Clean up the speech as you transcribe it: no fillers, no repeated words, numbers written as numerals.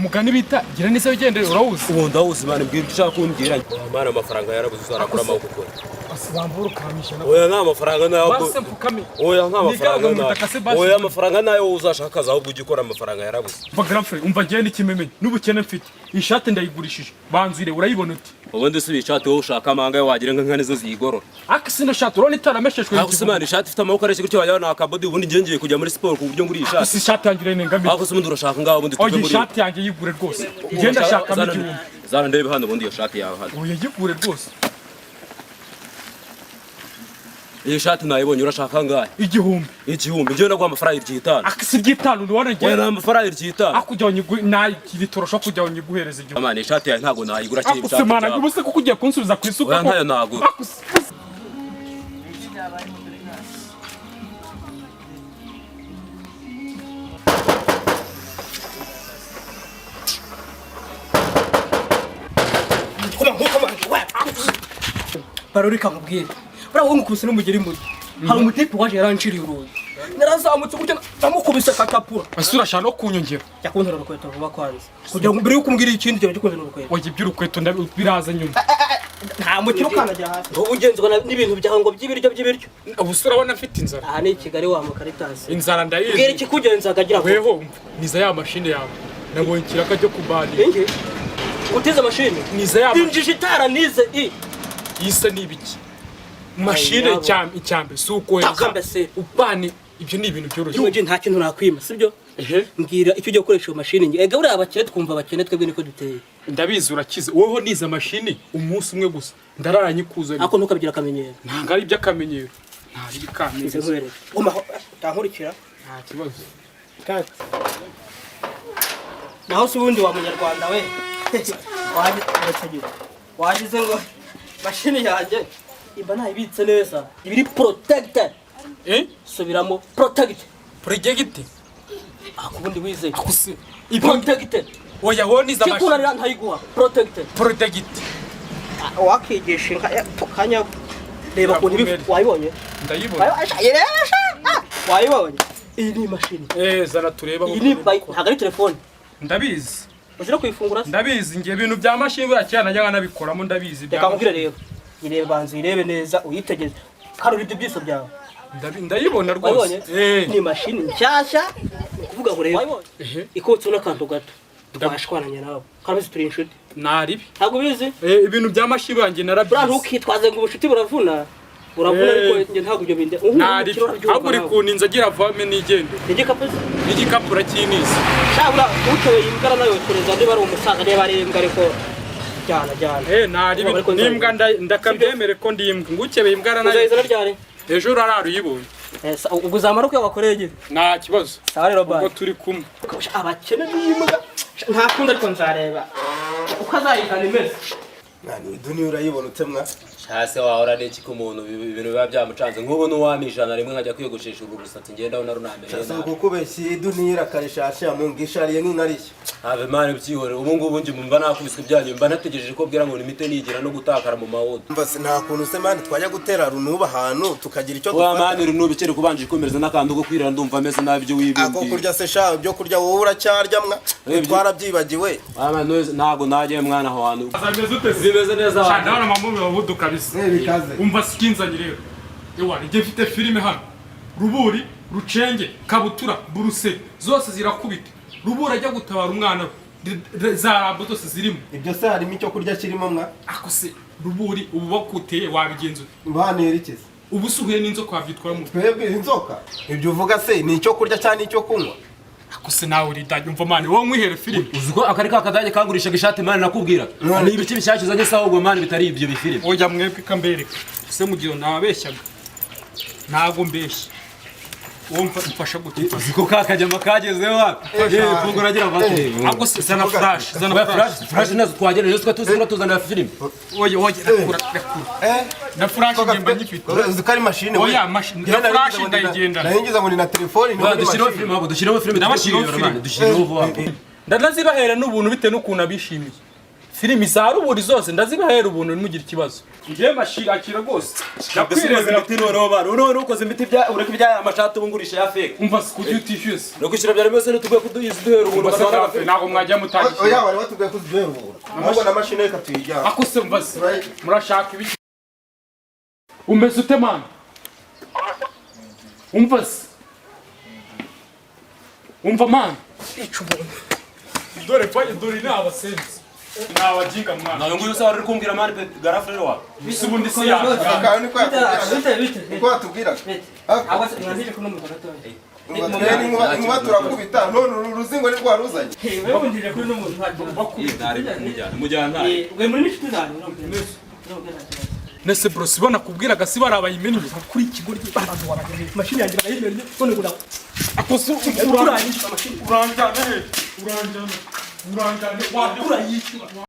umugani bita gira nise wigendere urawuzi ubu ndawuzi bane bwira ushaka kumbwira amana amafaranga yarabuze uzarakura amaboko ko asibambura ukamisha oya nta mafaranga nayo base mpukame oya nta mafaranga nayo oya amafaranga nayo uzashaka ahubwo ugikora amafaranga yarabuze umva grand frère umva ngiye n'ikimemenye n'ubukene mfite ishati ndayigurishije banzire urayibona uti ubundi si ishati wowe ushaka amanga yo wagira nka nizo zigorora akisi na shati urone itarameshejwe ako simana ishati ifite amaboko areshye gutyo wajya na kabodi ubundi ngiye kujya muri sport ku buryo nguri ishati akisi shati yanjye irengamiye ako simundi urashaka ngaho ubundi tujye muri shati yanjye yigure rwose ngenda shaka miki zana ndebe hano ubundi iyo shati yawe hano oya yigure rwose iyi shati nayibonye urashaka ngahe igihumbi ngiye naguha amafaranga y'itanu akisi y'itanu ndibona ngiye oya amafaranga y'itanu akujya nayitorosha kujya nyiguhereza igihumbi amana ishati yawe ntago nayigura kiri akisi mana ubuse ko kugiye kunsubiza ku isuka oya ntayo nagura barorika mubwire buriya wowe nkubise n'umugeri muri hari umutipe waje yaranciriye uruzi narazamutse gutya namukubise kakapura ese urashaka no kunyongera yakunzana urukweto vuba kwanza kugira ngo mbere yuko umbwira ikindi cyo gikunze n'urukweto oya iby'urukweto biraza nyuma nta mukiro kanajya hasi wowe ugenzwa n'ibintu byawe ngo by'ibiryo ubuse urabona afite inzara aha ni Kigali wa Makaritasi inzara ndayizi mbwira ikikugenza akagira ngo weho niza ya mashine yawe nabonye ikiraka cyo kubanira inge utize mashine niza ya injiji itara nize yise nibiki mashine icyambe suko upani ibyo ni ibintu byoroshye nje nta kintu nakwima sibyo mbwira icyo ujye gukoresha iyo mashine nge ega buriya abakire twumva abakene twebwe niko duteye ndabizi urakize wowe nize mashine umunsi umwe gusa ndararanye kuzana ako ntukabigira akamenyero ntabwo ari iby'akamenyero ntari bikameze utankurikira nta kibazo naho se ubundi wa munyarwanda we wagize ngo mashine yanjye imba nayibitse neza ibiri protected subiramo protected akubundi wize akusi protected oya ho niza mashine kikunarira ntayiguha protected wakigisha kanya reba ko wayibonye ndayibonye wayibonye iyi ni mashine zana tureba iyi ni ntabwo ari telefone ndabizi uzira kuyifungura ndabizi ngiye ibintu bya mashine biracyana njya nabikoramo ndabizi bya kamubwira rero irebe banzu irebe neza uyitegeze karuri ibyo byiso byawe ndayibona rwose ni mashine nshyashya kuvuga ngo rero ikotse n'akantu gato twashwananye nawe karabizi turi inshuti naribi ntabwo bizi ibintu bya mashine yanjye narabizi ntukitwaze ngo ubucuti buravuna ariko nge ntabwo ibyo binde naribi ahubwo uri kuninza agira avame n'igende igikapu urakiniza shabura utoye imbwa nayo yotoreza niba ari umusaza niba ari imbwa ariko jyana naribi n'imbwa ndakabyemere ko ndi imbwa ngukebeye imbwa nayo ejo urarara uyibonye ubwo uzamara uko yabakoreye nta kibazo ubwo turi kumwe abakene n'imbwa nta kundi ariko nzareba uko azayigana imeze duniya urayibona utemwa hasi wahora n'iki ko umuntu ibintu biba byamucanze nk'ubu n'uwamijana rimwe nkajya kwiyogoshesha uru rusatsi ngenda na runamenye nabi kukubeshya duniya irakarishasha mu ngishariye nk'inkarishya habe mane byihore ubu ngubu nje mumva nakubiswe byanyu mba nategereje ko bwira ngo nimite nigira no gutakara mu mawodo mva nta kuntu se mane twajya gutera runuba ahantu tukagira icyo dufata mane runuba ikere kubanje ikomereza n'akantu ko kwirira ndumva ameze nabi byo wibimbye ako kurya se sha byo kurya wowe uracyarya mwa twarabyibagiwe ntago nagiye mwana aho hantu zimeze neza ndabona mamume wabudu kabisa umva sikinzanye rero ewa nige mfite filime hano ruburi rucenge kabutura buruse zose zirakubita ruburi ajya gutabara umwana za rambo zose zirimo ibyo se harimo icyo kurya kirimo mwa ako se ruburi ubu bakuteye wabigenza banerekeza ubu suhuye n'inzoka wavyitwara mu twebwe inzoka ibyo uvuga se ni icyo kurya cyane icyo kunywa akose nawe ridage umva mane wowe mwihere filime uziko akari kakadage kangurishaga ishati mane nakubwira ni ibiki bishyashya uzanye saho ubwo mane bitari ibyo bifilime oya mwebwe kambereka se mugiro nababeshyaga ntago mbeshya wowe mfasha gute uziko kakajyama kagezeho hapi fungura agira bateye ako se zana flash nazo twagene rero twatuzira tuzana filime oya na flash ngemba nyifite uziko ari machine oya machine na flash ndayigenda nahingiza ngo ni na telefone ni dushyiraho filime ahubwo dushyiraho filime dushyiraho vuba ndazibahera n'ubuntu bite n'ukuntu abishimiye filime za ruburi zose ndazibahera ubuntu ntimugira ikibazo ngiye mashira rwose Ndakwireza imiti noneho bana. None ukoze imiti bya ureka ibya amashati ubungurisha ya fake. umva sikujya utishyuye se No kwishyura byari byose ntitugwe kuduyiza duhera ubuntu ntabwo mwajya mutangisha oya bari batubwiye ko tuduhera ubuntu ahubwo na mashini reka tuyijyana ako se mva se murashaka ibiki umeze ute mani umva se umva mani dore panye dore ni abasenzi ni abaginga mwana nawe nguyu usaba uri kumbwira mani garafure wawe. bisi ubundi se ya kandi niko yakubwira bite niko watubwiraga aba se nandije kuno mu gatoya inkuba turakubita none uruzingo ni rwaruzanye wewe ndije kuri no mu Mujyana. we muri n'inshuti zanyu nese bro sibona kubwiraga si barabayimennye kuri ikigo ry'abantu wabageze mashini yanjye barayimennye none ngo akoso uranjyana he uranjyana wa urayishyura